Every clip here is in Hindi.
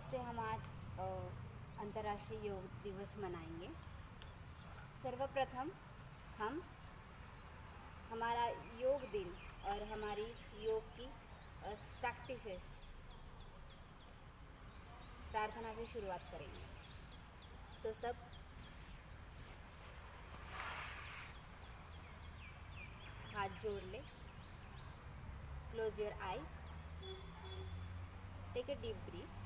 से हम आज अंतर्राष्ट्रीय योग दिवस मनाएंगे। सर्वप्रथम हम हमारा योग दिन और हमारी योग की प्रैक्टिसेस प्रार्थना से शुरुआत करेंगे। तो सब हाथ जोड़ ले, close your eyes, take a deep breath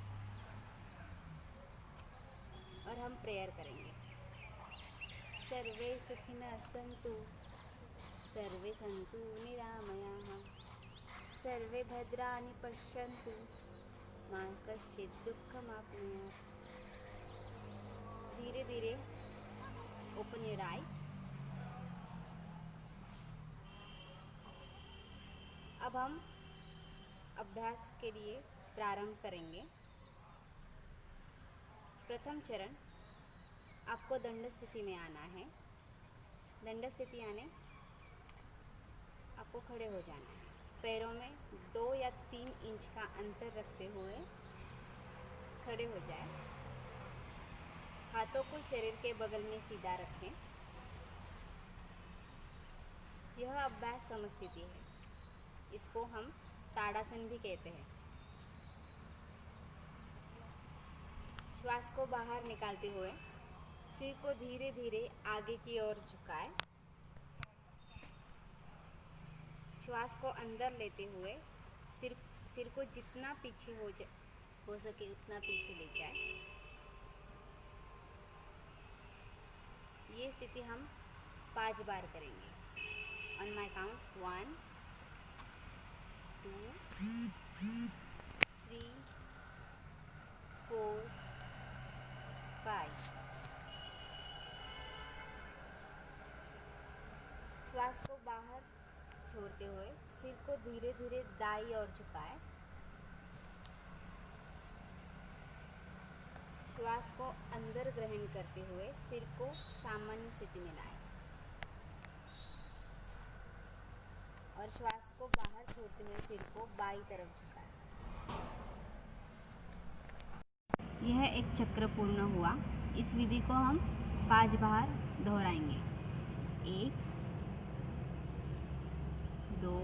और हम प्रेयर करेंगे। सर्वे सुखिनः सन्तु, सर्वे सन्तु निरामयाः, सर्वे भद्राणि पश्यन्तु, मा कश्चित् दुःखमाप्नुयात्। धीरे धीरे ओपन योर आईज। अब हम अभ्यास के लिए प्रारंभ करेंगे। प्रथम चरण, आपको दंड स्थिति में आना है। दंड स्थिति आने आपको खड़े हो जाना है। पैरों में 2 या 3 इंच का अंतर रखते हुए खड़े हो जाए। हाथों को शरीर के बगल में सीधा रखें। यह अभ्यास समस्थिति है। इसको हम ताड़ासन भी कहते हैं। श्वास को बाहर निकालते हुए सिर को धीरे धीरे आगे की ओर झुकाएं। श्वास को अंदर लेते हुए सिर को जितना पीछे हो सके उतना पीछे ले जाए। ये स्थिति हम 5 बार करेंगे। On my count 1 2 3 4 5। श्वास को बाहर छोड़ते हुए सिर को धीरे धीरे दाईं ओर झुकाएं। श्वास को अंदर ग्रहण करते हुए सिर को सामान्य स्थिति में लाएं और श्वास को बाहर छोड़ते हुए सिर को बाईं तरफ झुकाएं। यह एक चक्र पूर्ण हुआ। इस विधि को हम 5 बार दोहराएंगे। 1 2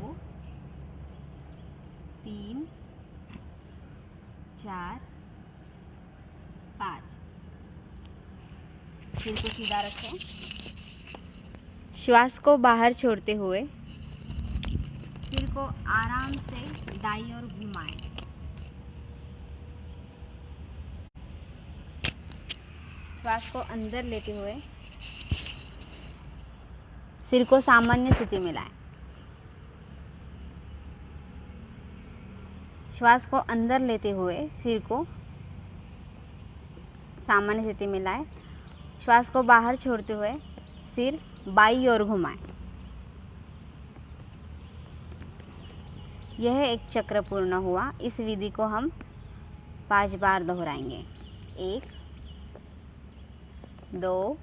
3 4 5। सिर को सीधा रखें। श्वास को बाहर छोड़ते हुए सिर को आराम से दाईं ओर घुमाएं। श्वास को अंदर लेते हुए सिर को सामान्य स्थिति में लाएं। श्वास को अंदर लेते हुए सिर को सामान्य स्थिति में लाएं। श्वास को बाहर छोड़ते हुए सिर बाईं ओर घुमाएं। यह एक चक्र पूर्ण हुआ। इस विधि को हम 5 बार दोहराएंगे। 1 2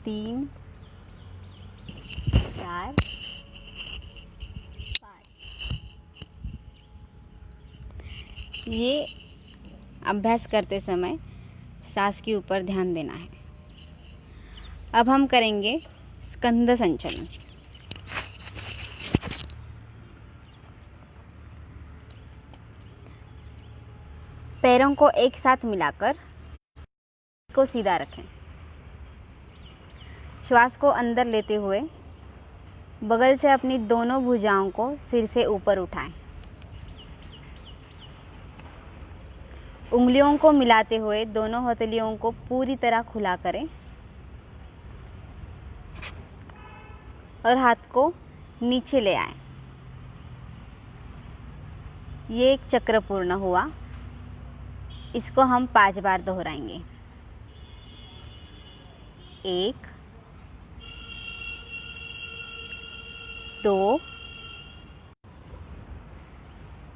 3 4 5। ये अभ्यास करते समय सांस के ऊपर ध्यान देना है। अब हम करेंगे स्कंद संचलन। पैरों को एक साथ मिलाकर को सीधा रखें। श्वास को अंदर लेते हुए बगल से अपनी दोनों भुजाओं को सिर से ऊपर उठाएं। उंगलियों को मिलाते हुए दोनों हथेलियों को पूरी तरह खुला करें और हाथ को नीचे ले आएं। ये एक चक्र पूर्ण हुआ। इसको हम 5 बार दोहराएंगे। 1 2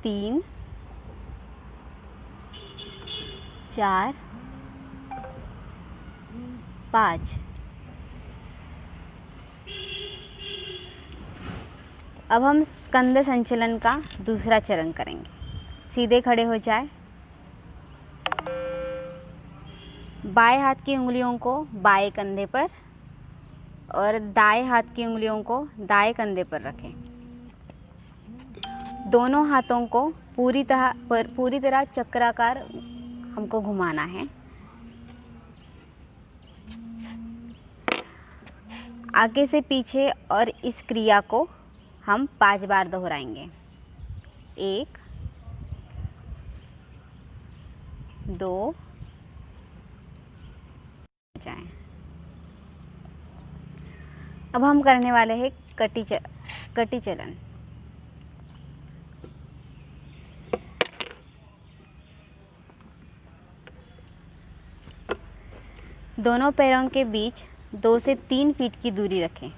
3 4 5। अब हम स्कंद संचलन का दूसरा चरण करेंगे। सीधे खड़े हो जाए, बाएं हाथ की उंगलियों को बाएं कंधे पर और दाएं हाथ की उंगलियों को दाएं कंधे पर रखें। दोनों हाथों को पूरी तरह चक्राकार हमको घुमाना है। आगे से पीछे और इस क्रिया को हम 5 बार दोहराएंगे। 1 2 जाएं। अब हम करने वाले हैं कटी चलन। दोनों पैरों के बीच 2 से 3 फीट की दूरी रखें।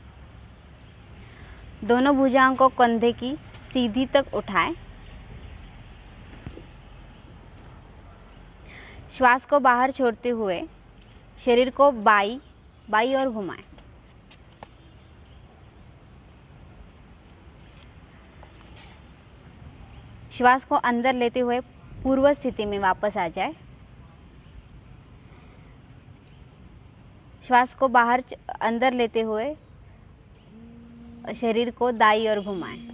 दोनों भुजाओं को कंधे की सीधी तक उठाएं। श्वास को बाहर छोड़ते हुए शरीर को बाई ओर घुमाएं। श्वास को अंदर लेते हुए पूर्व स्थिति में वापस आ जाए। श्वास को बाहर अंदर लेते हुए शरीर को दाईं ओर घुमाएं।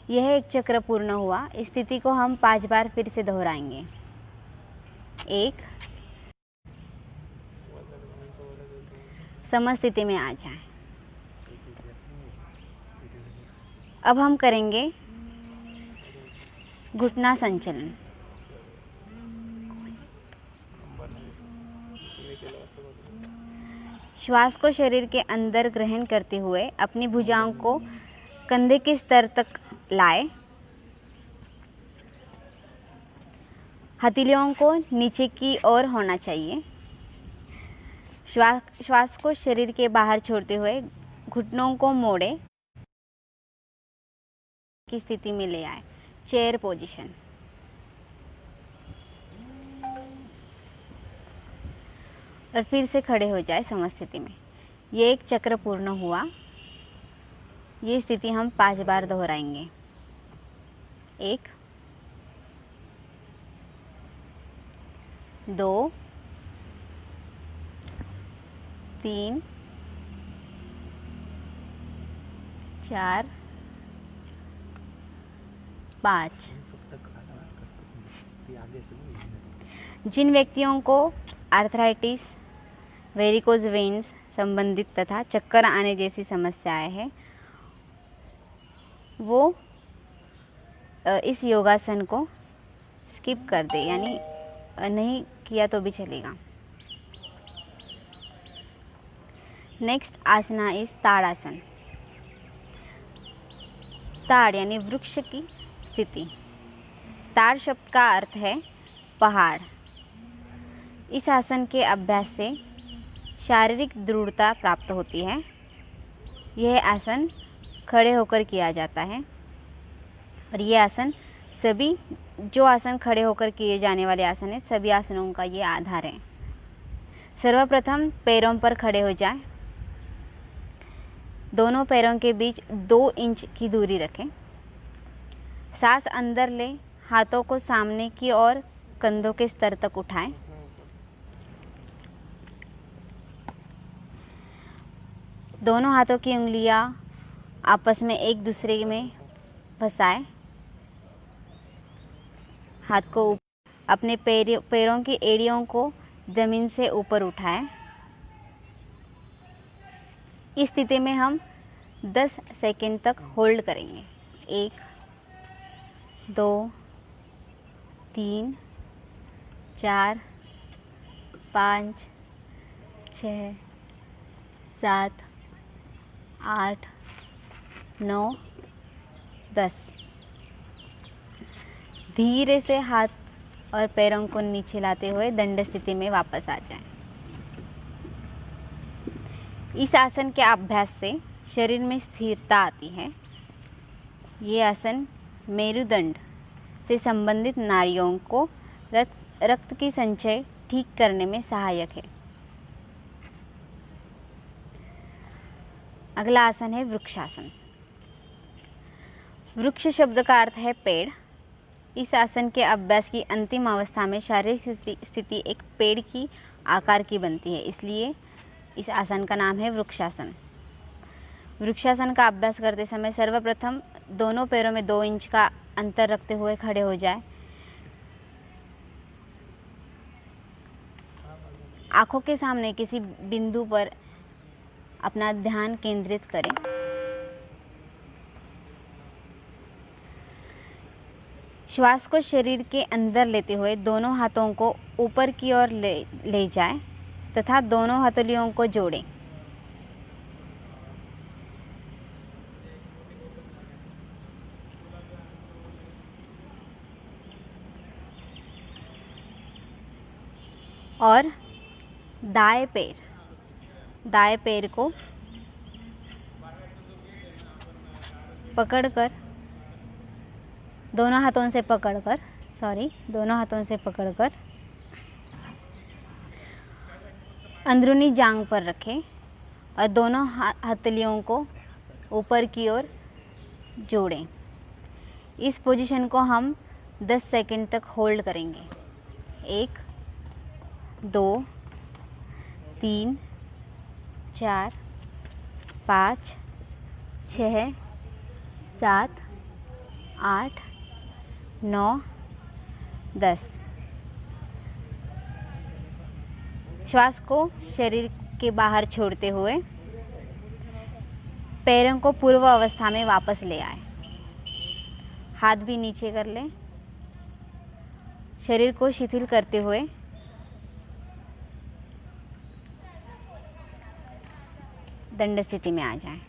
यह एक चक्र पूर्ण हुआ। इस स्थिति को हम 5 बार फिर से दोहराएंगे। 1 समस्थिति में आ जाएं। अब हम करेंगे घुटना संचलन। श्वास को शरीर के अंदर ग्रहण करते हुए अपनी भुजाओं को कंधे के स्तर तक लाएं। हथेलियों को नीचे की ओर होना चाहिए। श्वास को शरीर के बाहर छोड़ते हुए घुटनों को मोड़े की स्थिति में ले आए। Chair position. और फिर से खड़े हो जाए समस्थिति में। ये एक चक्र पूर्ण हुआ। ये स्थिति हम 5 बार दोहराएंगे। 1 2 3 4 5। जिन व्यक्तियों को आर्थराइटिस, वेरिकोज वेन्स संबंधित तथा चक्कर आने जैसी समस्याएं हैं, वो इस योगासन को स्किप कर दे, यानी नहीं किया तो भी चलेगा। नेक्स्ट आसना इज ताड़ासन। ताड़ यानी वृक्ष की स्थिति। ताड़ शब्द का अर्थ है पहाड़। इस आसन के अभ्यास से शारीरिक दृढ़ता प्राप्त होती है। यह आसन खड़े होकर किया जाता है और ये आसन सभी जो आसन खड़े होकर किए जाने वाले आसन है, सभी आसनों का ये आधार है। सर्वप्रथम पैरों पर खड़े हो जाएं। दोनों पैरों के बीच 2 इंच की दूरी रखें। सांस अंदर लें। हाथों को सामने की ओर कंधों के स्तर तक उठाएं। दोनों हाथों की उंगलियां आपस में एक दूसरे में फंसाएं। हाथ को अपने पैरों की एड़ियों को जमीन से ऊपर उठाएं। इस स्थिति में हम 10 सेकंड तक होल्ड करेंगे। 1 2 3 4 5 6 7 8 9 10। धीरे से हाथ और पैरों को नीचे लाते हुए दंड स्थिति में वापस आ जाएं। इस आसन के अभ्यास से शरीर में स्थिरता आती है। ये आसन मेरुदंड से संबंधित नाड़ियों को रक्त की संचय ठीक करने में सहायक है। अगला आसन है वृक्षासन। वृक्ष शब्द का अर्थ है पेड़। इस आसन के अभ्यास की अंतिम अवस्था में शारीरिक स्थिति एक पेड़ की आकार की बनती है, इसलिए इस आसन का नाम है वृक्षासन। वृक्षासन का अभ्यास करते समय सर्वप्रथम दोनों पैरों में 2 इंच का अंतर रखते हुए खड़े हो जाए। आंखों के सामने किसी बिंदु पर अपना ध्यान केंद्रित करें। श्वास को शरीर के अंदर लेते हुए दोनों हाथों को ऊपर की ओर ले जाएं तथा दोनों हथेलियों को जोड़ें। और दाएं पैर को पकड़कर दोनों हाथों से पकड़कर अंदरूनी जांघ पर रखें और दोनों हथेलियों को ऊपर की ओर जोड़ें। इस पोजीशन को हम 10 सेकंड तक होल्ड करेंगे। 1 2 3 4 5 6 7 8 9 10। श्वास को शरीर के बाहर छोड़ते हुए पैरों को पूर्व अवस्था में वापस ले आए। हाथ भी नीचे कर लें। शरीर को शिथिल करते हुए दंड स्थिति में आ जाएं।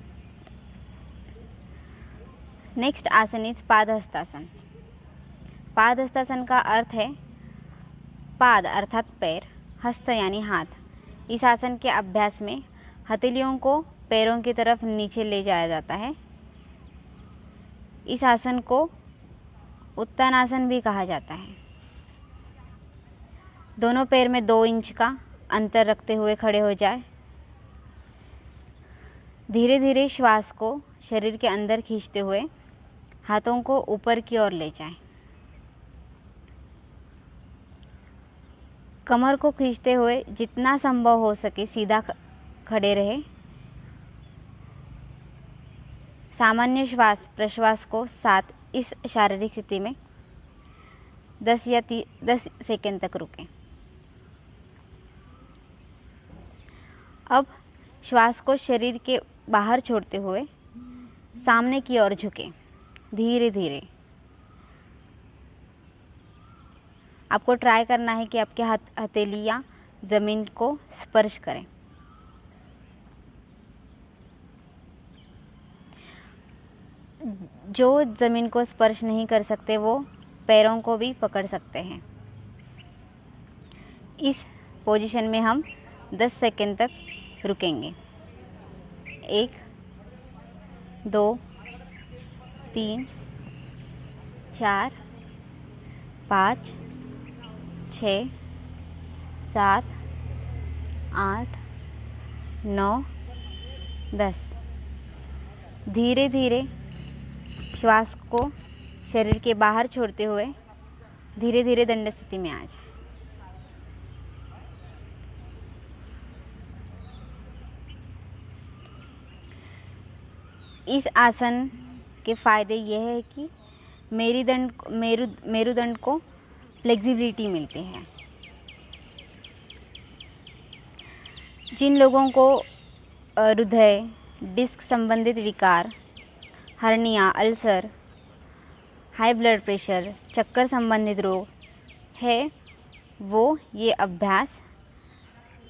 नेक्स्ट आसन इज पादहस्तासन। पादहस्तासन का अर्थ है पाद अर्थात पैर, हस्त यानी हाथ। इस आसन के अभ्यास में हथेलियों को पैरों की तरफ नीचे ले जाया जाता है। इस आसन को उत्तानासन भी कहा जाता है। दोनों पैर में 2 इंच का अंतर रखते हुए खड़े हो जाए। धीरे धीरे श्वास को शरीर के अंदर खींचते हुए हाथों को ऊपर की ओर ले जाएं। कमर को खींचते हुए जितना संभव हो सके सीधा खड़े रहे। सामान्य श्वास प्रश्वास को साथ इस शारीरिक स्थिति में 10 सेकंड तक रुकें। अब श्वास को शरीर के बाहर छोड़ते हुए सामने की ओर झुकें। धीरे धीरे आपको ट्राई करना है कि आपके हथेलियां ज़मीन को स्पर्श करें। जो ज़मीन को स्पर्श नहीं कर सकते वो पैरों को भी पकड़ सकते हैं। इस पोजीशन में हम 10 सेकंड तक रुकेंगे। 1 2 3 4 5 6 7 8 9 10। धीरे धीरे श्वास को शरीर के बाहर छोड़ते हुए धीरे धीरे दंड स्थिति में आ जाए। इस आसन के फायदे यह है कि मेरुदंड को फ्लेक्सिबिलिटी मिलती है। जिन लोगों को हृदय डिस्क संबंधित विकार, hernia, ulcer, high blood pressure, चक्कर संबंधित रोग है वो ये अभ्यास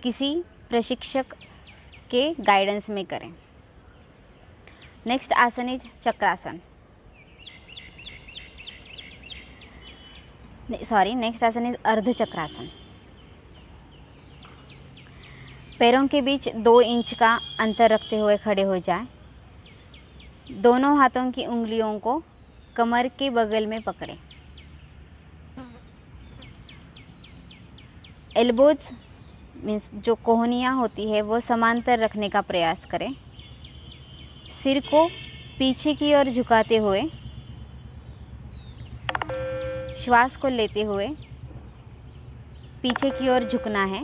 किसी प्रशिक्षक के गाइडेंस में करें। नेक्स्ट आसन इज चक्रासन। नेक्स्ट आसन इज अर्धचक्रासन। पैरों के बीच 2 इंच का अंतर रखते हुए खड़े हो जाएं। दोनों हाथों की उंगलियों को कमर के बगल में पकड़ें। एल्बोज मीन्स जो कोहनियाँ होती है वो समांतर रखने का प्रयास करें। सिर को पीछे की ओर झुकाते हुए श्वास को लेते हुए पीछे की ओर झुकना है।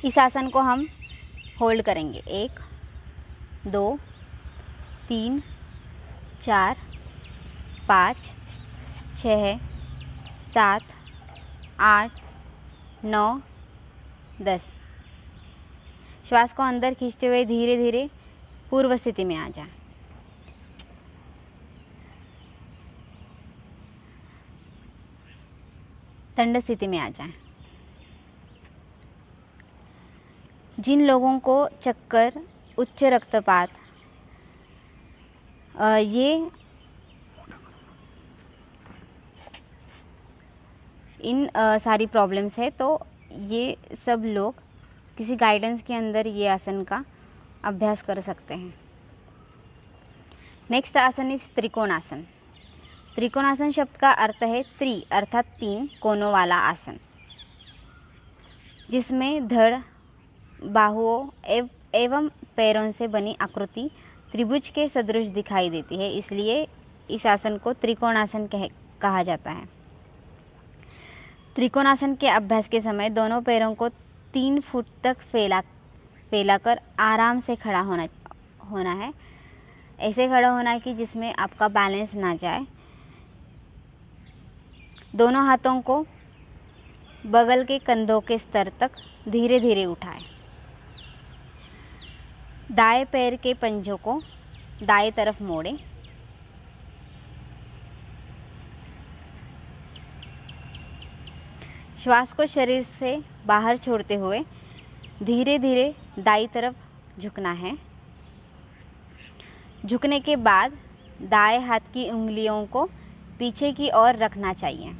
इस आसन को हम होल्ड करेंगे 1 2 3 4 5 6 7 8 9 10। श्वास को अंदर खींचते हुए धीरे धीरे पूर्व स्थिति में आ जाए। दंड स्थिति में आ जाए। जिन लोगों को चक्कर, उच्च रक्तपात, इन सारी प्रॉब्लम्स है, तो ये सब लोग किसी गाइडेंस के अंदर ये आसन का अभ्यास कर सकते हैं। नेक्स्ट आसन इस त्रिकोणासन। त्रिकोणासन शब्द का अर्थ है त्रि अर्थात 3 कोनों वाला आसन, जिसमें धड़, बाहुओं एवं पैरों से बनी आकृति त्रिभुज के सदृश दिखाई देती है, इसलिए इस आसन को त्रिकोणासन कहा जाता है। त्रिकोणासन के अभ्यास के समय दोनों पैरों को 3 फुट तक फैलाकर आराम से खड़ा होना है। ऐसे खड़ा होना है कि जिसमें आपका बैलेंस ना जाए। दोनों हाथों को बगल के कंधों के स्तर तक धीरे धीरे उठाएं। दाएं पैर के पंजों को दाएं तरफ मोड़ें। श्वास को शरीर से बाहर छोड़ते हुए धीरे धीरे दाईं तरफ झुकना है। झुकने के बाद दाएं हाथ की उंगलियों को पीछे की ओर रखना चाहिए।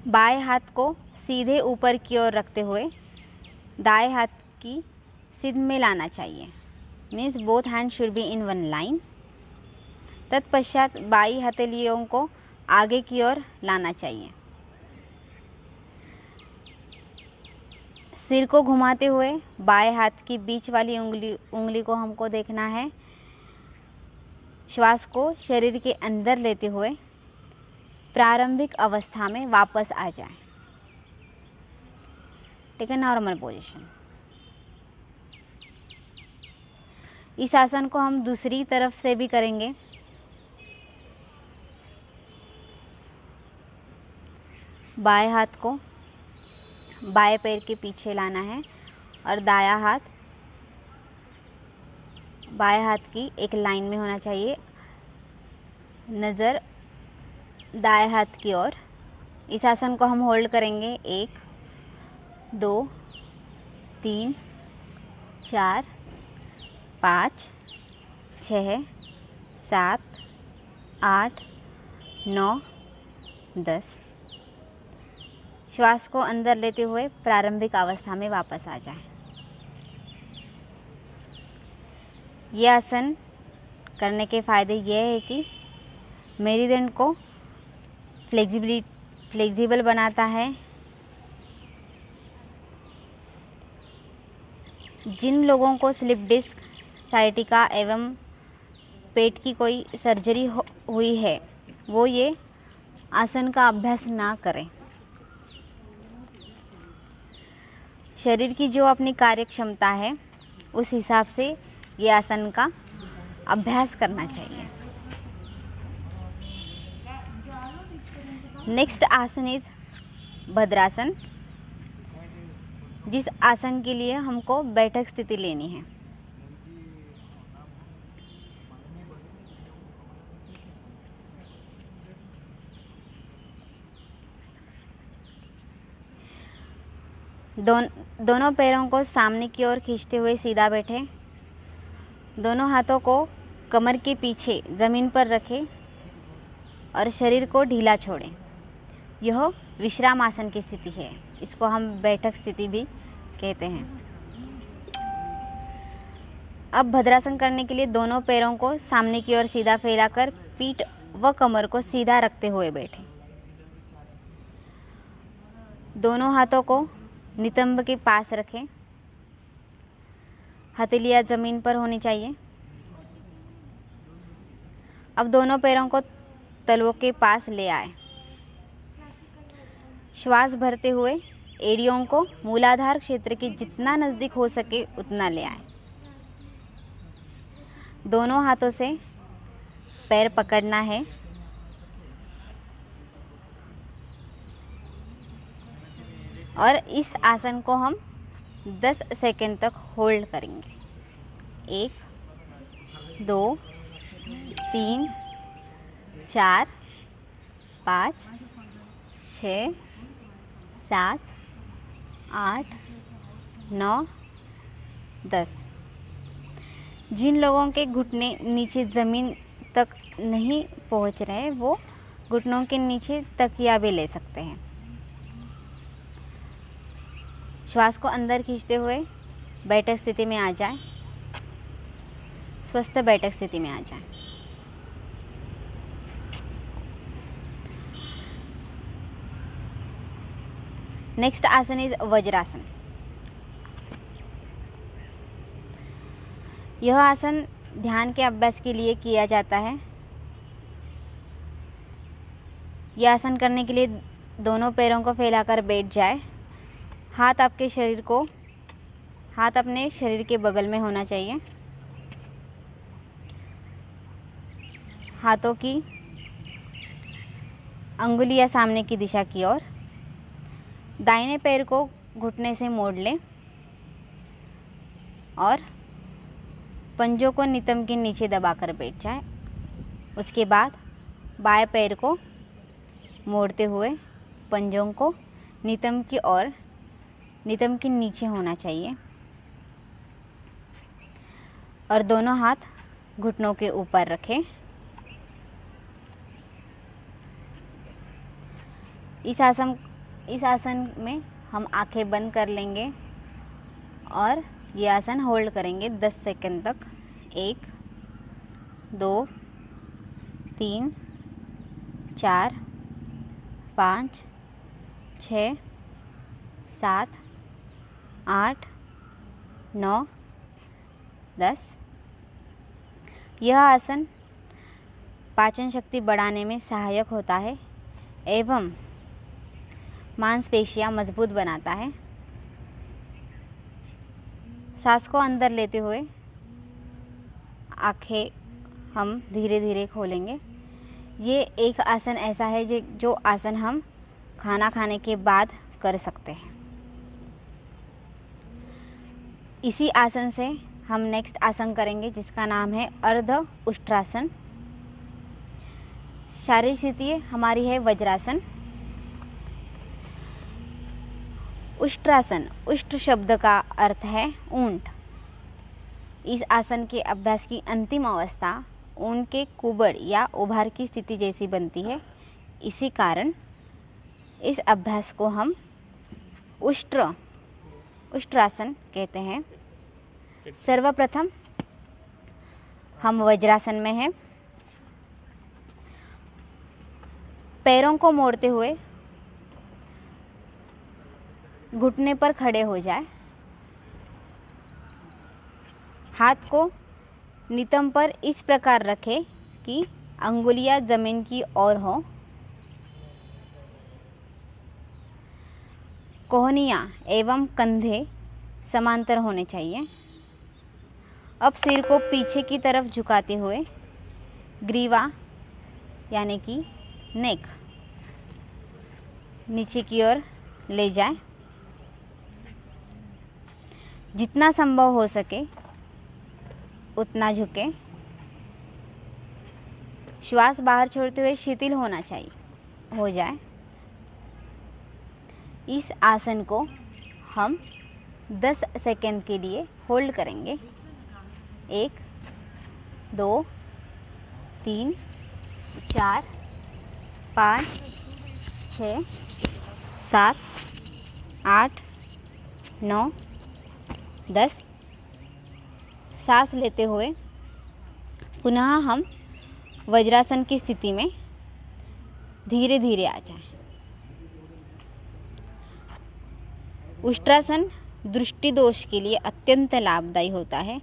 बाएं हाथ को सीधे ऊपर की ओर रखते हुए दाएं हाथ की सिर में लाना चाहिए। Means both hand should be in one line. तत्पश्चात बाई हथेलियों को आगे की ओर लाना चाहिए। सिर को घुमाते हुए बाएं हाथ की बीच वाली उंगली को हमको देखना है। श्वास को शरीर के अंदर लेते हुए प्रारंभिक अवस्था में वापस आ जाए। Take a normal position. इस आसन को हम दूसरी तरफ से भी करेंगे। बाएं हाथ को बाएं पैर के पीछे लाना है और दायां हाथ बाएं हाथ की एक लाइन में होना चाहिए। नज़र दाएं हाथ की ओर। इस आसन को हम होल्ड करेंगे 1 2 3 4 5 6 7 8 9 10। श्वास को अंदर लेते हुए प्रारंभिक अवस्था में वापस आ जाए। यह आसन करने के फायदे यह है कि मेरुदंड को फ्लेक्सिबल बनाता है। जिन लोगों को स्लिप डिस्क, साइटिका एवं पेट की कोई सर्जरी हुई है, वो ये आसन का अभ्यास ना करें। शरीर की जो अपनी कार्य क्षमता है, उस हिसाब से ये आसन का अभ्यास करना चाहिए। नेक्स्ट आसन इज भद्रासन, जिस आसन के लिए हमको बैठक स्थिति लेनी है। दोनों पैरों को सामने की ओर खींचते हुए सीधा बैठे। दोनों हाथों को कमर के पीछे ज़मीन पर रखें और शरीर को ढीला छोड़ें। यह विश्राम आसन की स्थिति है। इसको हम बैठक स्थिति भी कहते हैं। अब भद्रासन करने के लिए दोनों पैरों को सामने की ओर सीधा फैलाकर पीठ व कमर को सीधा रखते हुए बैठें। दोनों हाथों को नितंब के पास रखें। हथेलियां ज़मीन पर होनी चाहिए। अब दोनों पैरों को तलवों के पास ले आए। श्वास भरते हुए एड़ियों को मूलाधार क्षेत्र के जितना नज़दीक हो सके उतना ले आए। दोनों हाथों से पैर पकड़ना है और इस आसन को हम 10 सेकंड तक होल्ड करेंगे। 1 2 3 4 5 6 7 8 9 10। जिन लोगों के घुटने नीचे ज़मीन तक नहीं पहुंच रहे वो घुटनों के नीचे तकिया भी ले सकते हैं। श्वास को अंदर खींचते हुए बैठक स्थिति में आ जाएं। स्वस्थ बैठक स्थिति में आ जाएं। नेक्स्ट आसन इज वज्रासन। यह आसन ध्यान के अभ्यास के लिए किया जाता है। यह आसन करने के लिए दोनों पैरों को फैलाकर बैठ जाए। हाथ अपने शरीर के बगल में होना चाहिए। हाथों की अंगुलियां सामने की दिशा की ओर। दाहिने पैर को घुटने से मोड़ लें और पंजों को नितंब के नीचे दबाकर बैठ जाए। उसके बाद बाएं पैर को मोड़ते हुए पंजों को नितंब की ओर, नितंब के नीचे होना चाहिए और दोनों हाथ घुटनों के ऊपर रखें। इस आसन में हम आंखें बंद कर लेंगे और ये आसन होल्ड करेंगे 10 सेकंड तक। 1 2 3 4 5 6 7 8 9 10। यह आसन पाचन शक्ति बढ़ाने में सहायक होता है एवं मांसपेशियां मजबूत बनाता है। सांस को अंदर लेते हुए आंखें हम धीरे धीरे खोलेंगे। ये एक आसन ऐसा है जो आसन हम खाना खाने के बाद कर सकते हैं। इसी आसन से हम नेक्स्ट आसन करेंगे जिसका नाम है अर्ध उष्ट्रासन। शारीरिक स्थिति हमारी है वज्रासन। उष्ट्रासन, उष्ट्र शब्द का अर्थ है ऊंट। इस आसन के अभ्यास की अंतिम अवस्था ऊंट के कुबड़ या उभार की स्थिति जैसी बनती है। इसी कारण इस अभ्यास को हम उष्ट्रासन कहते हैं। सर्वप्रथम हम वज्रासन में हैं। पैरों को मोड़ते हुए घुटने पर खड़े हो जाए। हाथ को नितंब पर इस प्रकार रखें कि अंगुलियां जमीन की ओर हो। कोहनियां एवं कंधे समांतर होने चाहिए। अब सिर को पीछे की तरफ झुकाते हुए ग्रीवा यानी कि नेक नीचे की ओर ले जाएं। जितना संभव हो सके उतना झुके। श्वास बाहर छोड़ते हुए शिथिल हो जाए। इस आसन को हम 10 सेकंड के लिए होल्ड करेंगे। 1 2 3 4 5 6 7 8 9 10। सांस लेते हुए पुनः हम वज्रासन की स्थिति में धीरे धीरे आ जाएं। उष्ट्रासन दृष्टि दोष के लिए अत्यंत लाभदायी होता है।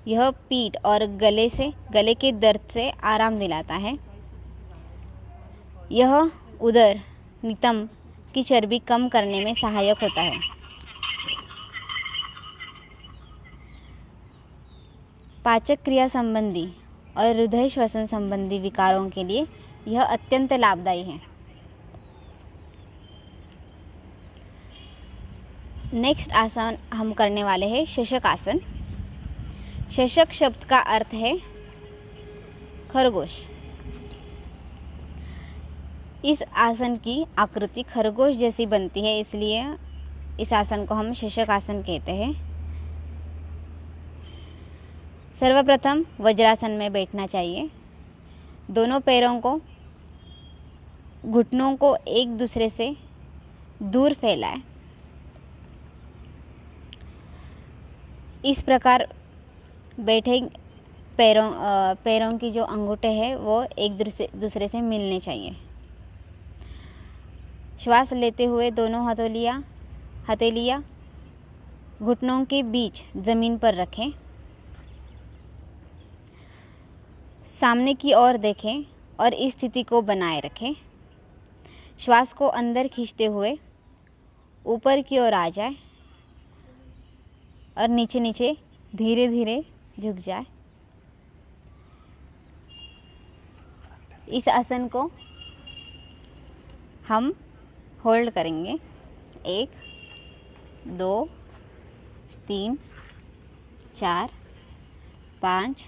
यह पीठ और गले के दर्द से आराम दिलाता है। यह उदर नितंब की चर्बी कम करने में सहायक होता है। पाचक क्रिया संबंधी और हृदय श्वसन संबंधी विकारों के लिए यह अत्यंत लाभदायी है। नेक्स्ट आसन हम करने वाले हैं शशक आसन। शशक शब्द का अर्थ है खरगोश। इस आसन की आकृति खरगोश जैसी बनती है, इसलिए इस आसन को हम शशक आसन कहते हैं। सर्वप्रथम वज्रासन में बैठना चाहिए। दोनों पैरों को, घुटनों को एक दूसरे से दूर फैलाएं। इस प्रकार बैठे पैरों की जो अंगूठे हैं वो एक दूसरे से मिलने चाहिए। श्वास लेते हुए दोनों हथेलियाँ घुटनों के बीच जमीन पर रखें। सामने की ओर देखें और इस स्थिति को बनाए रखें। श्वास को अंदर खींचते हुए ऊपर की ओर आ जाए और नीचे नीचे धीरे धीरे झुक जाए। इस आसन को हम होल्ड करेंगे। 1 2 3 4 5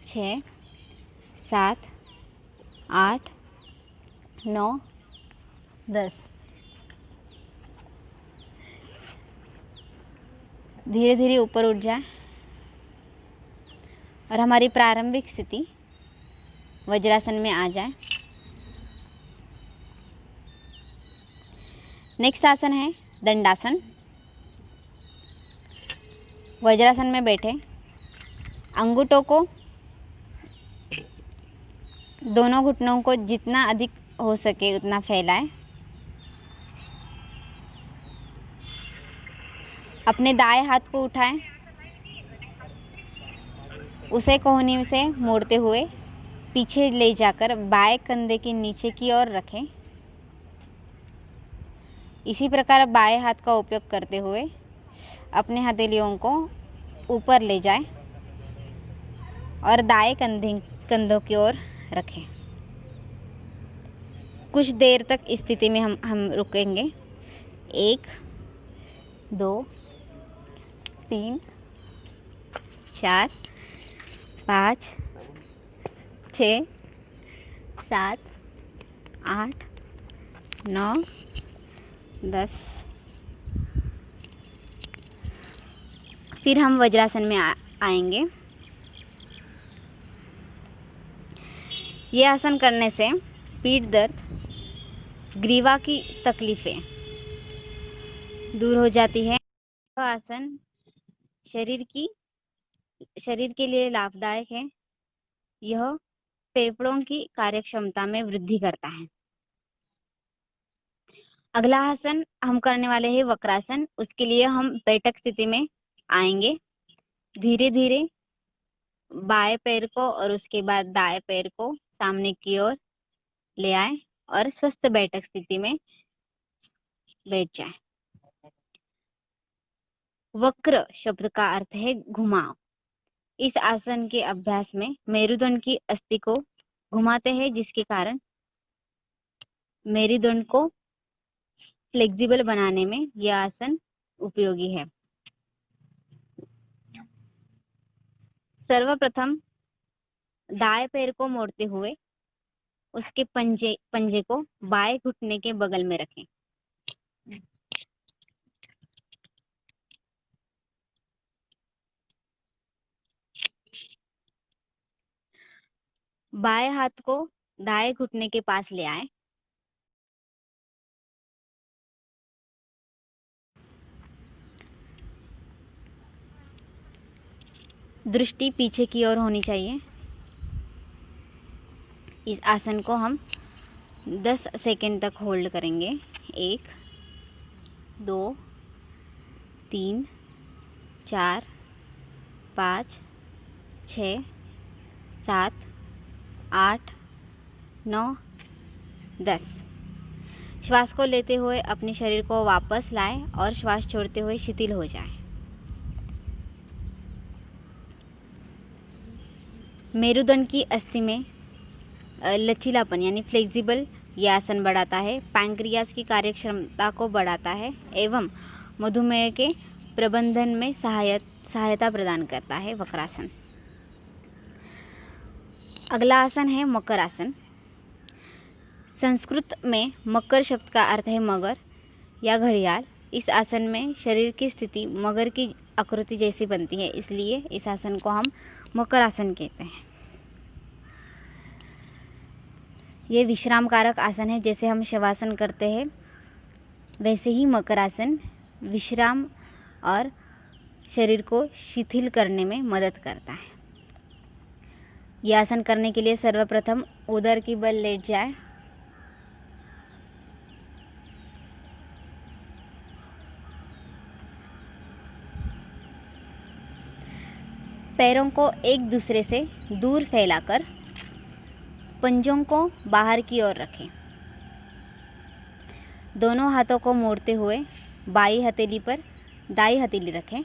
6 7 8 9 10। धीरे धीरे ऊपर उठ जाए और हमारी प्रारंभिक स्थिति वज्रासन में आ जाए। नेक्स्ट आसन है दंडासन। वज्रासन में बैठे अंगूठों को, दोनों घुटनों को जितना अधिक हो सके उतना फैलाएं। अपने दाएं हाथ को उठाएं, उसे कोहनी से मोड़ते हुए पीछे ले जाकर बाएं कंधे के नीचे की ओर रखें। इसी प्रकार बाएं हाथ का उपयोग करते हुए अपने हथेलियों को ऊपर ले जाएं और दाएं कंधों की ओर रखें। कुछ देर तक इस स्थिति में हम रुकेंगे। 1 2 3 4 5 6 7 8 9 10। फिर हम वज्रासन में आएंगे। ये आसन करने से पीठ दर्द, ग्रीवा की तकलीफ़ें दूर हो जाती है। यह आसन शरीर के लिए लाभदायक है। यह फेफड़ों की कार्यक्षमता में वृद्धि करता है। अगला आसन हम करने वाले हैं वक्रासन। उसके लिए हम बैठक स्थिति में आएंगे। धीरे धीरे बाएं पैर को और उसके बाद दाएं पैर को सामने की ओर ले आए और स्वस्थ बैठक स्थिति में बैठ जाए। वक्र शब्द का अर्थ है घुमाव। इस आसन के अभ्यास में मेरुदंड की अस्थि को घुमाते हैं, जिसके कारण मेरुदंड को फ्लेक्सिबल बनाने में यह आसन उपयोगी है। सर्वप्रथम दाएं पैर को मोड़ते हुए उसके पंजे को बाएं घुटने के बगल में रखें। बाएं हाथ को दाएं घुटने के पास ले आए। दृष्टि पीछे की ओर होनी चाहिए। इस आसन को हम 10 सेकंड तक होल्ड करेंगे। 1 2 3 4 5 6 7 8 9 10। श्वास को लेते हुए अपने शरीर को वापस लाएं और श्वास छोड़ते हुए शिथिल हो जाएं। मेरुदंड की अस्थि में लचीलापन यानी फ्लेक्सिबल यह आसन बढ़ाता है, पैंक्रियाज की कार्यक्षमता को बढ़ाता है एवं मधुमेह के प्रबंधन में सहायता प्रदान करता है। वक्रासन। अगला आसन है मकर आसन। संस्कृत में मकर शब्द का अर्थ है मगर या घड़ियाल। इस आसन में शरीर की स्थिति मगर की आकृति जैसी बनती है, इसलिए इस आसन को हम मकर आसन कहते हैं। ये विश्राम कारक आसन है। जैसे हम शवासन करते हैं वैसे ही मकर आसन विश्राम और शरीर को शिथिल करने में मदद करता है। यह आसन करने के लिए सर्वप्रथम उदर की बल लेट जाए। पैरों को एक दूसरे से दूर फैलाकर पंजों को बाहर की ओर रखें। दोनों हाथों को मोड़ते हुए बाई हथेली पर दाई हथेली रखें।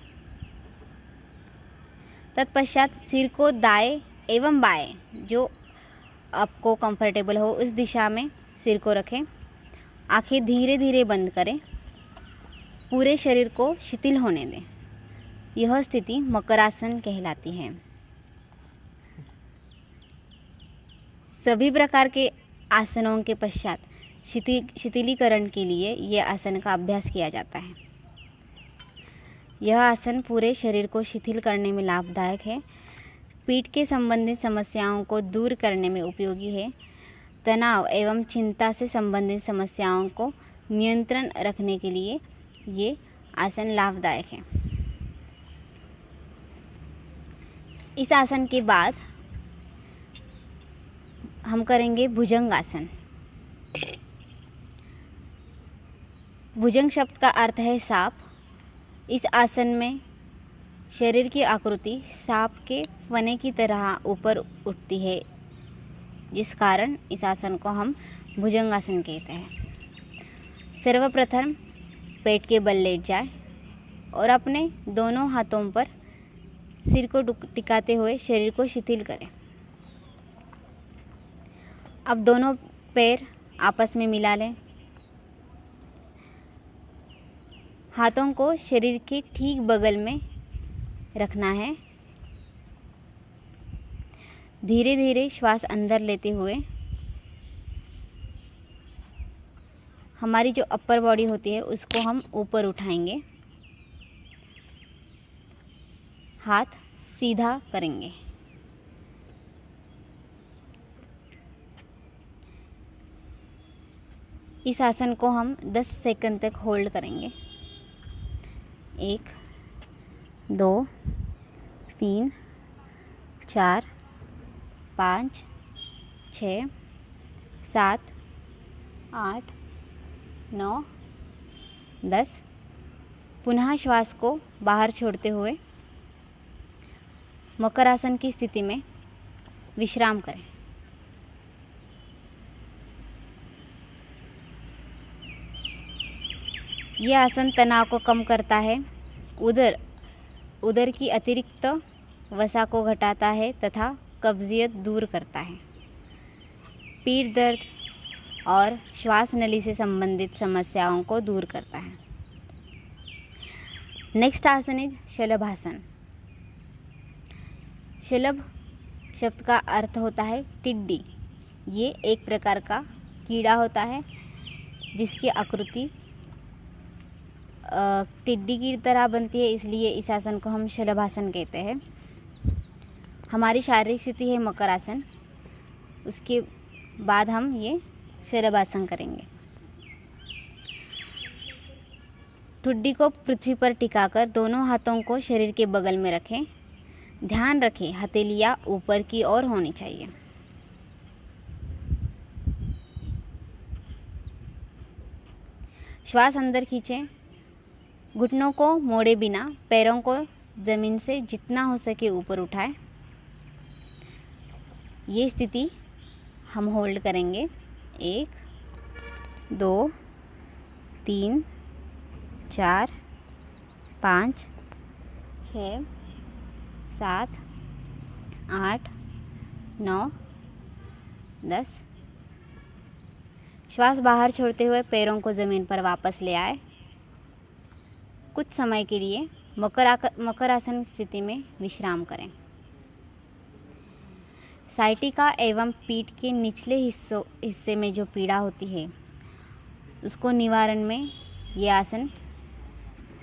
तत्पश्चात सिर को दाएं एवं बाएं जो आपको कंफर्टेबल हो उस दिशा में सिर को रखें। आंखें धीरे धीरे बंद करें। पूरे शरीर को शिथिल होने दें। यह स्थिति मकरासन कहलाती है। सभी प्रकार के आसनों के पश्चात शिथिलीकरण के लिए यह आसन का अभ्यास किया जाता है। यह आसन पूरे शरीर को शिथिल करने में लाभदायक है। पीठ के संबंधित समस्याओं को दूर करने में उपयोगी है। तनाव एवं चिंता से संबंधित समस्याओं को नियंत्रण रखने के लिए ये आसन लाभदायक है। इस आसन के बाद हम करेंगे भुजंग आसन। भुजंग शब्द का अर्थ है सांप। इस आसन में शरीर की आकृति सांप के फने की तरह ऊपर उठती है, जिस कारण इस आसन को हम भुजंग आसन कहते हैं। सर्वप्रथम पेट के बल लेट जाए और अपने दोनों हाथों पर सिर को टिकाते हुए शरीर को शिथिल करें। अब दोनों पैर आपस में मिला लें। हाथों को शरीर के ठीक बगल में रखना है। धीरे धीरे श्वास अंदर लेते हुए हमारी जो अपर बॉडी होती है उसको हम ऊपर उठाएंगे। हाथ सीधा करेंगे। इस आसन को हम 10 सेकंड तक होल्ड करेंगे। 1 2 3 4 5 6 7 8 9 10। पुनः श्वास को बाहर छोड़ते हुए मकर आसन की स्थिति में विश्राम करें। यह आसन तनाव को कम करता है, उदर की अतिरिक्त वसा को घटाता है तथा कब्जियत दूर करता है। पीठ दर्द और श्वास नली से संबंधित समस्याओं को दूर करता है। नेक्स्ट आसन इज शलभासन। शलभ शब्द का अर्थ होता है टिड्डी। ये एक प्रकार का कीड़ा होता है जिसकी आकृति टिड्डी की तरह बनती है, इसलिए इस आसन को हम शलभासन कहते हैं। हमारी शारीरिक स्थिति है मकर आसन, उसके बाद हम ये शलभासन करेंगे। ठुड्डी को पृथ्वी पर टिकाकर दोनों हाथों को शरीर के बगल में रखें। ध्यान रखें हथेलियां ऊपर की ओर होनी चाहिए। श्वास अंदर खींचें घुटनों को मोड़े बिना पैरों को ज़मीन से जितना हो सके ऊपर उठाएं। ये स्थिति हम होल्ड करेंगे 1 2 3 4 5 6 7 8 9 10। श्वास बाहर छोड़ते हुए पैरों को ज़मीन पर वापस ले आए। कुछ समय के लिए मकरासन स्थिति में विश्राम करें। साइटिका एवं पीठ के निचले हिस्से में जो पीड़ा होती है उसको निवारण में यह आसन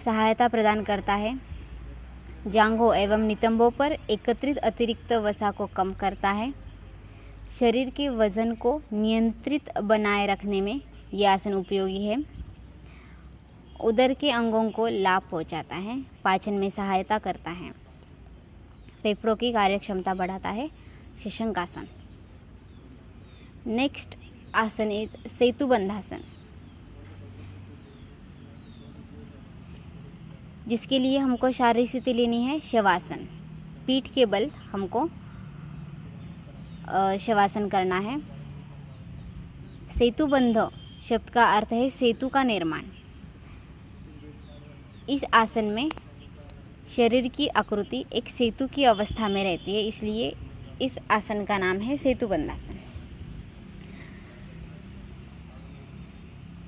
सहायता प्रदान करता है। जांघों एवं नितंबों पर एकत्रित अतिरिक्त वसा को कम करता है। शरीर के वजन को नियंत्रित बनाए रखने में यह आसन उपयोगी है। उदर के अंगों को लाभ पहुंचाता है, पाचन में सहायता करता है, फेफड़ों की कार्यक्षमता बढ़ाता है। शशंकासन। नेक्स्ट आसन इज सेतुबंधासन, जिसके लिए हमको शारीरिक स्थिति लेनी है शवासन। पीठ के बल हमको शवासन करना है। सेतुबंध शब्द का अर्थ है सेतु का निर्माण। इस आसन में शरीर की आकृति एक सेतु की अवस्था में रहती है, इसलिए इस आसन का नाम है सेतुबंधासन।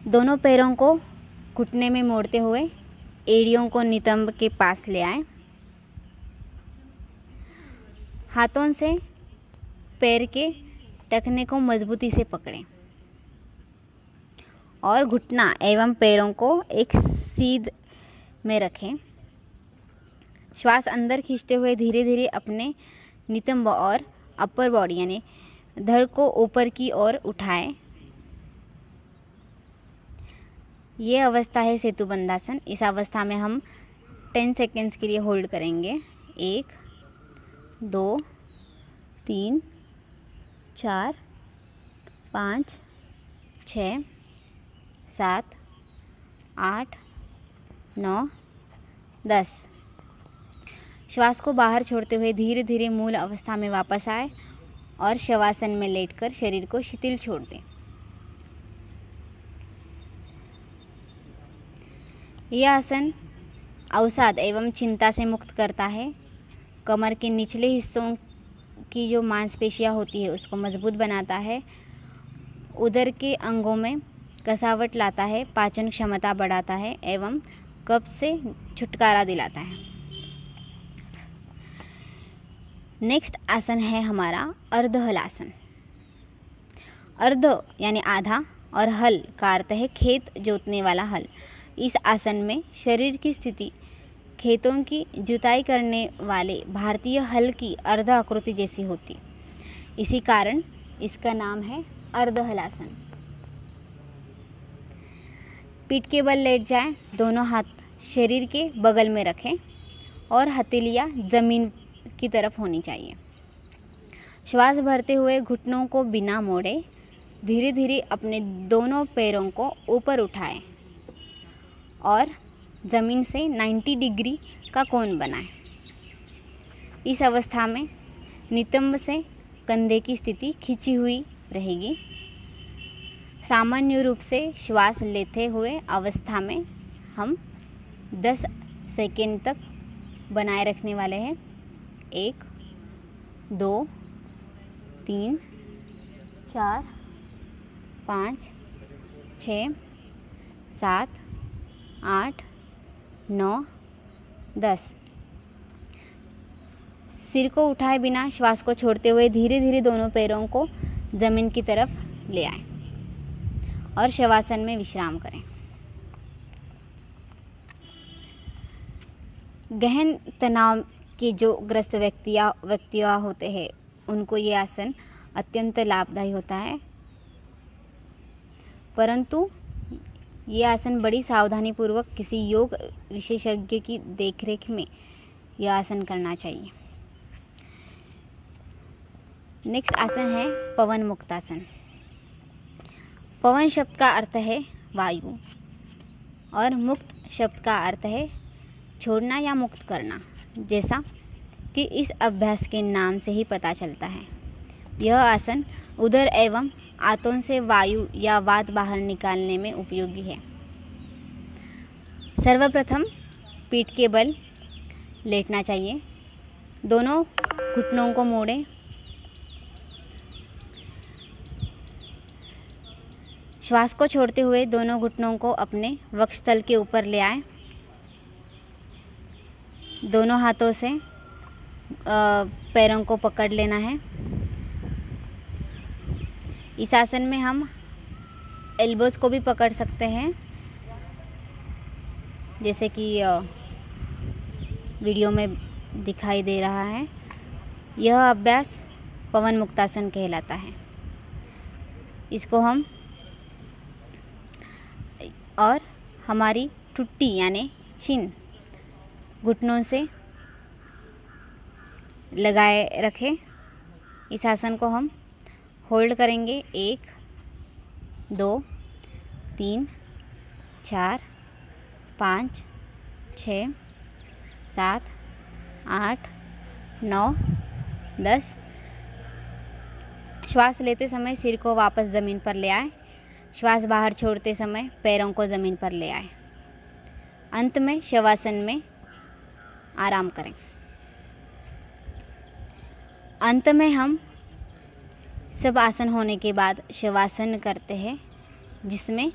दोनों पैरों को घुटने में मोड़ते हुए एड़ियों को नितंब के पास ले आएं। हाथों से पैर के टखने को मजबूती से पकड़ें और घुटना एवं पैरों को एक सीध में रखें। श्वास अंदर खींचते हुए धीरे धीरे अपने नितंब और अपर बॉडी यानी धड़ को ऊपर की ओर उठाएं। ये अवस्था है सेतुबंधासन। इस अवस्था में हम 10 सेकेंड्स के लिए होल्ड करेंगे। 1 2 3 4 5 6 7 8 9 10। श्वास को बाहर छोड़ते हुए धीरे धीरे मूल अवस्था में वापस आए और शवासन में लेटकर शरीर को शिथिल छोड़ दें। यह आसन अवसाद एवं चिंता से मुक्त करता है। कमर के निचले हिस्सों की जो मांसपेशियां होती है उसको मजबूत बनाता है। उदर के अंगों में कसावट लाता है, पाचन क्षमता बढ़ाता है एवं कब्ज से छुटकारा दिलाता है। नेक्स्ट आसन है हमारा अर्ध हलासन। अर्ध यानी आधा और हल का अर्थ है खेत जोतने वाला हल। इस आसन में शरीर की स्थिति खेतों की जुताई करने वाले भारतीय हल की अर्ध आकृति जैसी होती, इसी कारण इसका नाम है अर्ध हलासन। पीठ के बल लेट जाएं, दोनों हाथ शरीर के बगल में रखें और हथेलियां जमीन की तरफ होनी चाहिए। श्वास भरते हुए घुटनों को बिना मोड़े धीरे धीरे अपने दोनों पैरों को ऊपर उठाएं और ज़मीन से 90 डिग्री का कोण बनाएं। इस अवस्था में नितंब से कंधे की स्थिति खिंची हुई रहेगी। सामान्य रूप से श्वास लेते हुए अवस्था में हम 10 सेकेंड तक बनाए रखने वाले हैं। 1 2 3 4 5 6 7 8 9 10। सिर को उठाए बिना श्वास को छोड़ते हुए धीरे धीरे दोनों पैरों को जमीन की तरफ ले आएं और शवासन में विश्राम करें। गहन तनाव के जो ग्रस्त व्यक्तियाँ होते हैं उनको ये आसन अत्यंत लाभदायी होता है, परंतु ये आसन बड़ी सावधानी पूर्वक किसी योग विशेषज्ञ की देखरेख में यह आसन करना चाहिए। नेक्स्ट आसन है पवन मुक्तासन। पवन शब्द का अर्थ है वायु और मुक्त शब्द का अर्थ है छोड़ना या मुक्त करना, जैसा कि इस अभ्यास के नाम से ही पता चलता है। यह आसन उदर एवं आंतों से वायु या वात बाहर निकालने में उपयोगी है। सर्वप्रथम पीठ के बल लेटना चाहिए। दोनों घुटनों को मोड़ें। श्वास को छोड़ते हुए दोनों घुटनों को अपने वक्षस्थल के ऊपर ले आएं। दोनों हाथों से पैरों को पकड़ लेना है। इस आसन में हम एल्बोज को भी पकड़ सकते हैं, जैसे कि वीडियो में दिखाई दे रहा है। यह अभ्यास पवन मुक्तासन कहलाता है। इसको हम और हमारी ठुड्डी यानी चिन घुटनों से लगाए रखें। इस आसन को हम होल्ड करेंगे 1 2 3 4 5 6 7 8 9 10। श्वास लेते समय सिर को वापस ज़मीन पर ले आए। श्वास बाहर छोड़ते समय पैरों को ज़मीन पर ले आए। अंत में शवासन में आराम करें। अंत में हम सब आसन होने के बाद शवासन करते हैं, जिसमें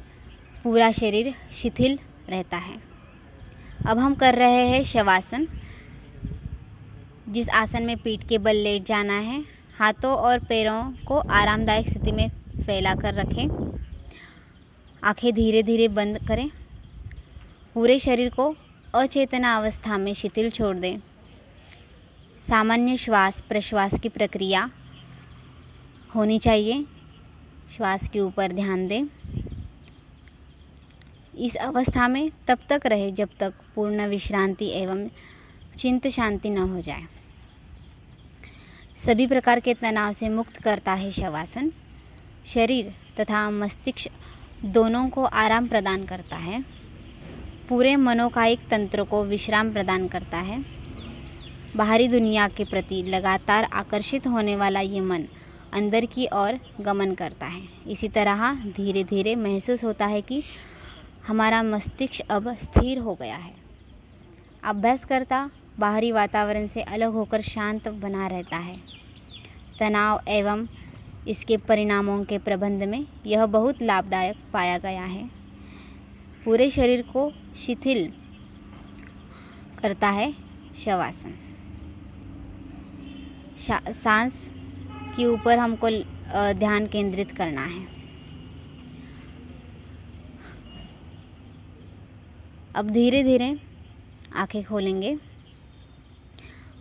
पूरा शरीर शिथिल रहता है। अब हम कर रहे हैं शवासन, जिस आसन में पीठ के बल लेट जाना है। हाथों और पैरों को आरामदायक स्थिति में फैला कर रखें। आंखें धीरे धीरे बंद करें। पूरे शरीर को अचेतना अवस्था में शिथिल छोड़ दें। सामान्य श्वास प्रश्वास की प्रक्रिया होनी चाहिए। श्वास के ऊपर ध्यान दें। इस अवस्था में तब तक रहे जब तक पूर्ण विश्रांति एवं चित्त शांति न हो जाए। सभी प्रकार के तनाव से मुक्त करता है शवासन। शरीर तथा मस्तिष्क दोनों को आराम प्रदान करता है। पूरे मनोकायिक तंत्र को विश्राम प्रदान करता है। बाहरी दुनिया के प्रति लगातार आकर्षित होने वाला ये मन अंदर की ओर गमन करता है। इसी तरह धीरे धीरे महसूस होता है कि हमारा मस्तिष्क अब स्थिर हो गया है। अभ्यासकर्ता बाहरी वातावरण से अलग होकर शांत बना रहता है। तनाव एवं इसके परिणामों के प्रबंध में यह बहुत लाभदायक पाया गया है। पूरे शरीर को शिथिल करता है शवासन। सांस के ऊपर हमको ध्यान केंद्रित करना है। अब धीरे धीरे आंखें खोलेंगे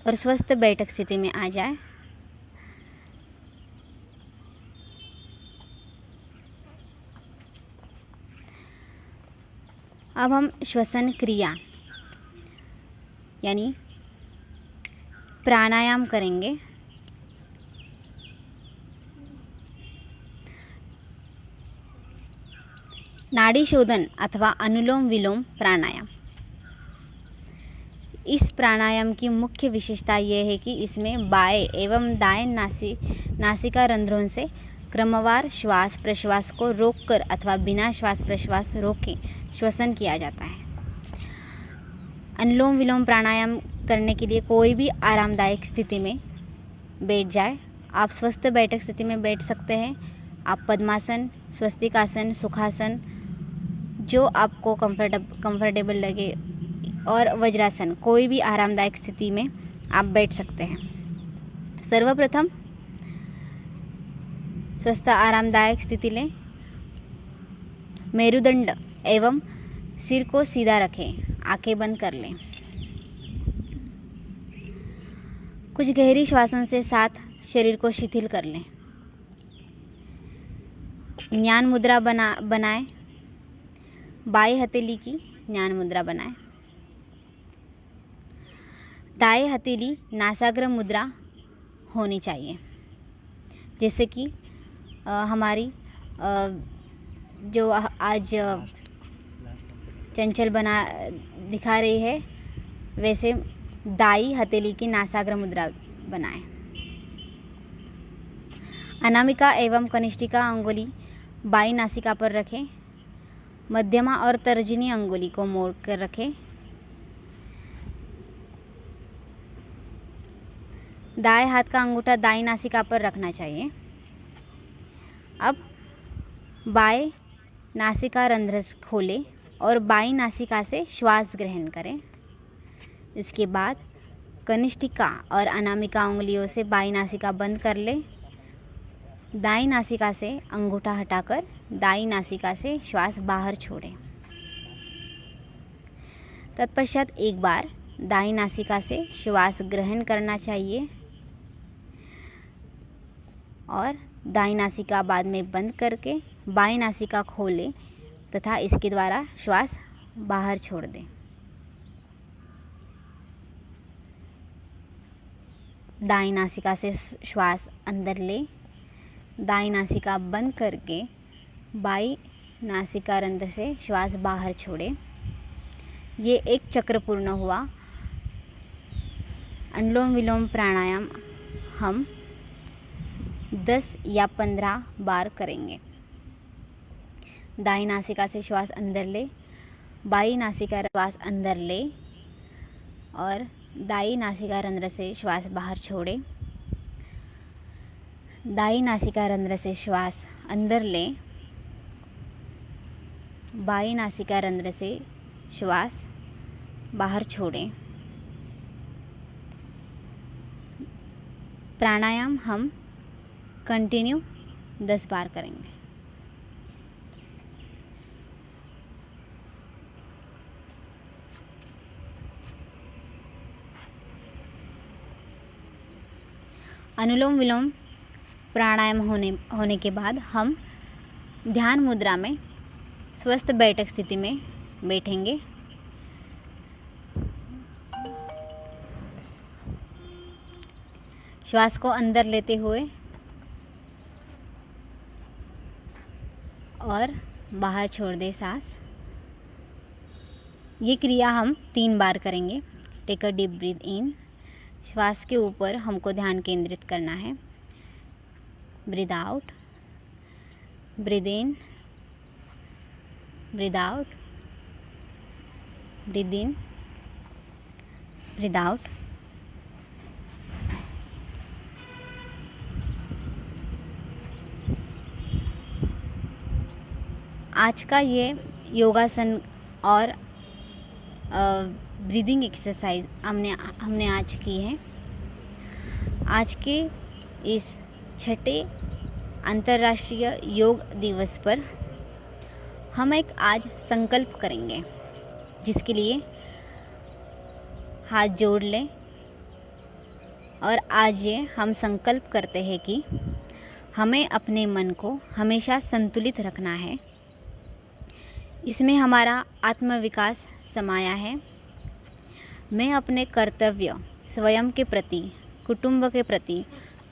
और स्वस्थ बैठक स्थिति में आ जाए। अब हम श्वसन क्रिया यानी प्राणायाम करेंगे। नाड़ी शोधन अथवा अनुलोम विलोम प्राणायाम। इस प्राणायाम की मुख्य विशेषता यह है कि इसमें बाएं एवं दाएं नासिका रंध्रों से क्रमवार श्वास प्रश्वास को रोककर अथवा बिना श्वास प्रश्वास रोके श्वसन किया जाता है। अनुलोम विलोम प्राणायाम करने के लिए कोई भी आरामदायक स्थिति में बैठ जाए। आप स्वस्थ बैठक स्थिति में बैठ सकते हैं। आप पद्मासन, स्वस्तिकासन, सुखासन, जो आपको कंफर्टेबल लगे, और वज्रासन, कोई भी आरामदायक स्थिति में आप बैठ सकते हैं। सर्वप्रथम स्वस्थ आरामदायक स्थिति लें। मेरुदंड एवं सिर को सीधा रखें। आंखें बंद कर लें। कुछ गहरी श्वासों से साथ शरीर को शिथिल कर लें। ज्ञान मुद्रा बनाएं। बाएं हथेली की ज्ञान मुद्रा बनाएं। दाएं हथेली नासाग्र मुद्रा होनी चाहिए, जैसे कि हमारी जो आज चंचल बना दिखा रही है, वैसे दाई हथेली की नासाग्र मुद्रा बनाएं। अनामिका एवं कनिष्ठिका अंगुली बाई नासिका पर रखें। मध्यमा और तर्जनी अंगुली को मोड़ कर रखें। दाएं हाथ का अंगूठा दाईं नासिका पर रखना चाहिए। अब बाएं नासिका रंध्र खोलें और बाईं नासिका से श्वास ग्रहण करें। इसके बाद कनिष्ठिका और अनामिका उंगलियों से बाईं नासिका बंद कर लें। दाईं नासिका से अंगूठा हटाकर दाईं नासिका से श्वास बाहर छोड़ें। तत्पश्चात एक बार दाईं नासिका से श्वास ग्रहण करना चाहिए और दाईं नासिका बाद में बंद करके बाईं नासिका खोलें तथा इसके द्वारा श्वास बाहर छोड़ दें। दाईं नासिका से श्वास अंदर लें। दाईं नासिका बंद करके बाईं नासिका रंध्र से श्वास बाहर छोड़ें। ये एक चक्र पूर्ण हुआ। अनुलोम विलोम प्राणायाम हम 10 या 15 बार करेंगे। दाईं नासिका से श्वास अंदर ले, बाईं नासिका श्वास अंदर ले और दाईं नासिका रंध्र से श्वास बाहर छोड़ें। दाईं नासिका रंध्र से श्वास अंदर लें, बाईं नासिका रंध्र से श्वास बाहर छोड़ें। प्राणायाम हम कंटिन्यू 10 बार करेंगे। अनुलोम विलोम प्राणायाम होने के बाद हम ध्यान मुद्रा में स्वस्थ बैठक स्थिति में बैठेंगे। श्वास को अंदर लेते हुए और बाहर छोड़ दे सांस। ये क्रिया हम 3 बार करेंगे। टेक अ डीप ब्रीथ इन। श्वास के ऊपर हमको ध्यान केंद्रित करना है। ब्रीथ आउट, ब्रीथ इन, ब्रीथ आउट, ब्रीथ इन, ब्रीथ आउट। आज का ये योगासन और ब्रीदिंग एक्सरसाइज हमने आज की है। आज के इस छठे अंतर्राष्ट्रीय योग दिवस पर हम एक आज संकल्प करेंगे, जिसके लिए हाथ जोड़ लें और आज ये हम संकल्प करते हैं कि हमें अपने मन को हमेशा संतुलित रखना है। इसमें हमारा आत्मविकास समाया है। मैं अपने कर्तव्य स्वयं के प्रति, कुटुंब के प्रति,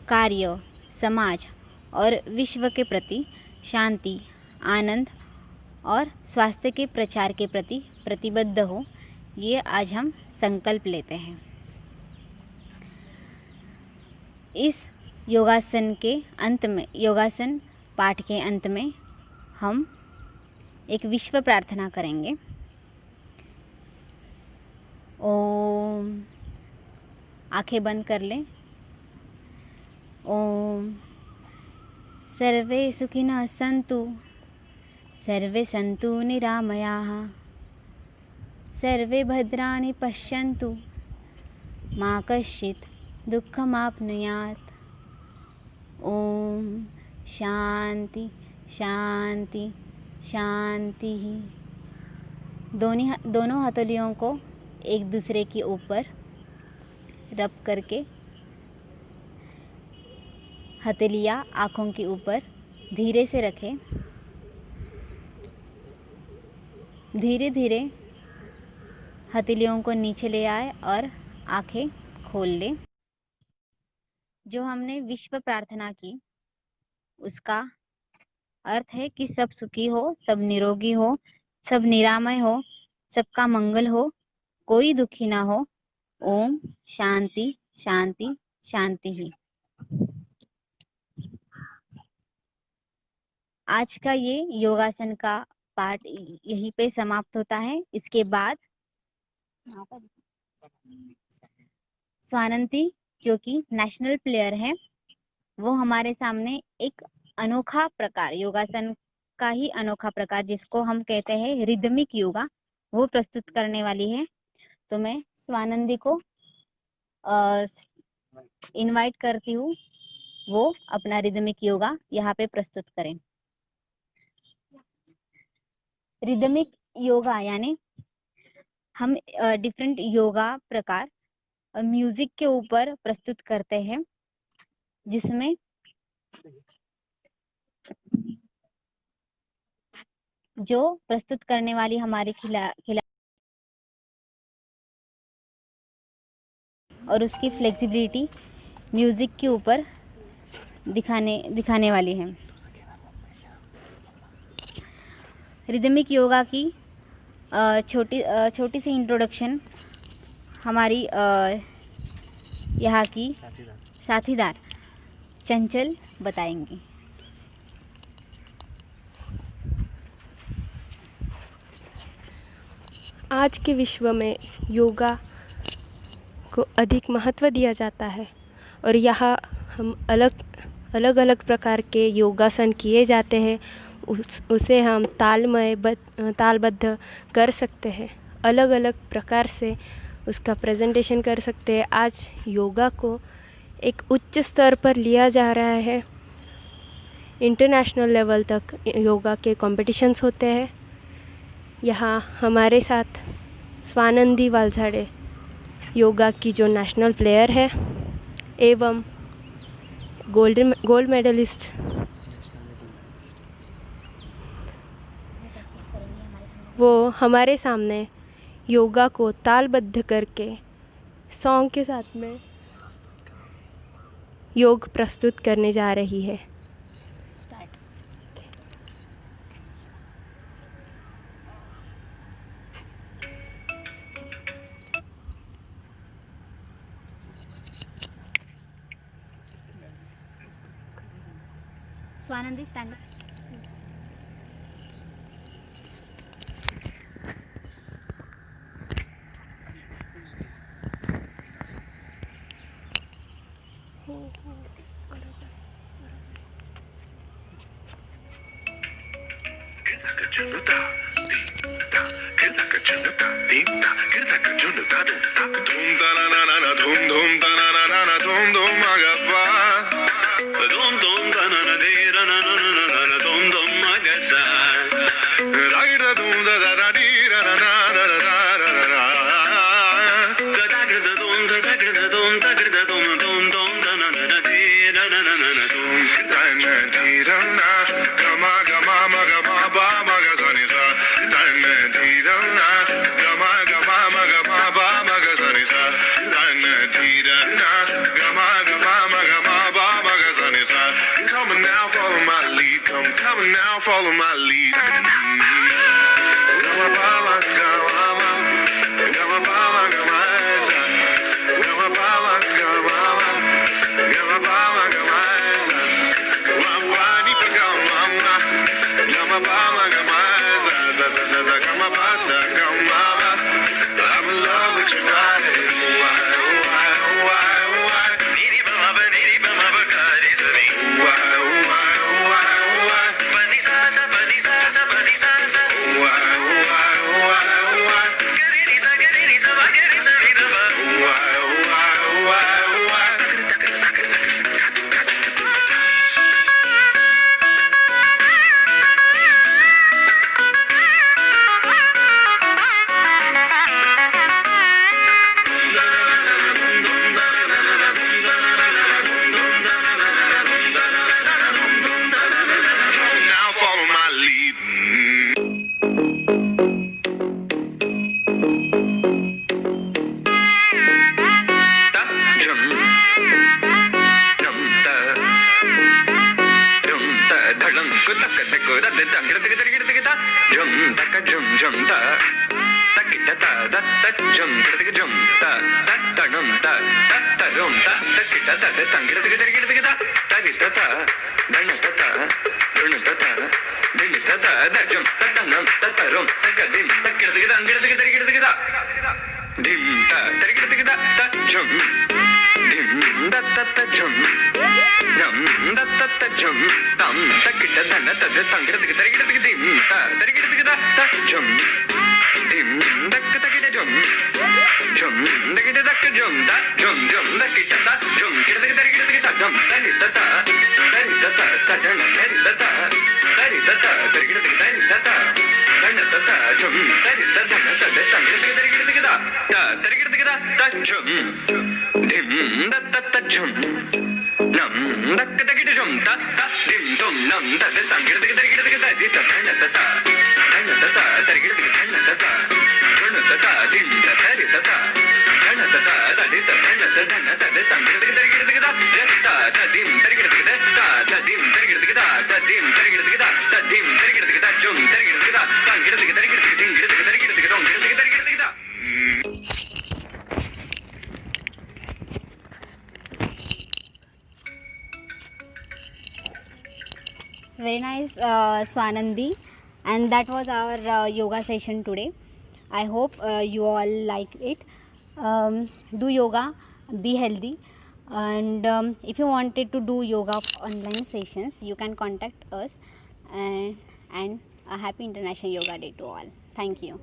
कार्य, समाज और विश्व के प्रति शांति, आनंद और स्वास्थ्य के प्रचार के प्रति प्रतिबद्ध हो, ये आज हम संकल्प लेते हैं। इस योगासन पाठ के अंत में हम एक विश्व प्रार्थना करेंगे। ओम। आंखें बंद कर लें। ओम। सर्वे सुखिनः सन्तु, सर्वे सन्तु निरामयाः, सर्वे भद्राणि पश्यन्तु, मा कश्चित् दुःखमाप्नुयात्। ओम शांति शांति शांति। दोनों हथेलियों को एक दूसरे के ऊपर रब करके हथेलियाँ आँखों के ऊपर धीरे से रखें। धीरे धीरे हथेलियों को नीचे ले आए और आँखें खोल लें। जो हमने विश्व प्रार्थना की उसका अर्थ है कि सब सुखी हो, सब निरोगी हो, सब निरामय हो, सबका मंगल हो, कोई दुखी ना हो। ओम शांति शांति शांति ही। आज का ये योगासन का पाठ यहीं पे समाप्त होता है। इसके बाद स्वानंती जो कि नेशनल प्लेयर है, वो हमारे सामने एक अनोखा प्रकार, योगासन का ही अनोखा प्रकार जिसको हम कहते हैं रिदमिक योगा, वो प्रस्तुत करने वाली है। तो मैं स्वानंदी को इनवाइट करती हूँ, वो अपना रिदमिक योगा यहाँ पे प्रस्तुत करें। रिदमिक योगा यानी हम डिफरेंट योगा प्रकार म्यूजिक के ऊपर प्रस्तुत करते हैं, जिसमें जो प्रस्तुत करने वाली हमारी खिला और उसकी फ्लेक्सिबिलिटी म्यूजिक के ऊपर दिखाने वाली है। रिदमिक योगा की छोटी सी इंट्रोडक्शन हमारी यहाँ की साथीदार चंचल बताएंगी। आज के विश्व में योगा को अधिक महत्व दिया जाता है और यहाँ हम अलग अलग प्रकार के योगासन किए जाते हैं। उसे हम तालबद्ध कर सकते हैं, अलग अलग प्रकार से उसका प्रेजेंटेशन कर सकते हैं। आज योगा को एक उच्च स्तर पर लिया जा रहा है, इंटरनेशनल लेवल तक योगा के कॉम्पिटिशन्स होते हैं। यहाँ हमारे साथ स्वानंदी वालझाड़े योगा की जो नेशनल प्लेयर है एवं गोल्ड मेडलिस्ट वो हमारे सामने योगा को तालबद्ध करके सॉन्ग के साथ में योग प्रस्तुत करने जा रही है। Swanandi stand up. Follow my lead. I'm in love with your body. da da jum kirtiga jum da da da num da da da rum da da kita da da tangirtiga tarigirtiga da da kita da dan da da dun da da din da da da jum da da num da da rum da ga dim da kirtiga da angirtiga tarigirtiga da dim da tarigirtiga da da jum dim da da da jum nam da da da jum tam da kita da da da tangirtiga tarigirtiga dim da tarigirtiga da da jum dim da kita kita jum jum da kita da jum da jum jum da kita da jum kirtiga tarigirtiga da jum da ni da da da da na ni da da tarigirtiga da ni da da dan da da jum da ni da da na da da tangirtiga tarigirtiga da da tarigirtiga da da jum dim da da da jum nam da kita kita jum da da dim dum nam da da tangirtiga tarigirtiga da di da dan da da tarigirtiga dan da da dun da da dim da da di da da dan da da da di da dan da da da da tangirtiga tarigirtiga da da da dim tarigirtiga da da dim tarigirtiga da da dim tarigirtiga da da dim tarigirtiga da jum tarigirtiga da tangirtiga tarigirtiga dim tarigirtiga tarigirtiga dum tarigirtiga da Very nice, Swanandi, and that was our yoga session today. I hope you all like it. Do yoga, be healthy, and if you wanted to do yoga online sessions, you can contact us, and a happy International Yoga Day to all. Thank you.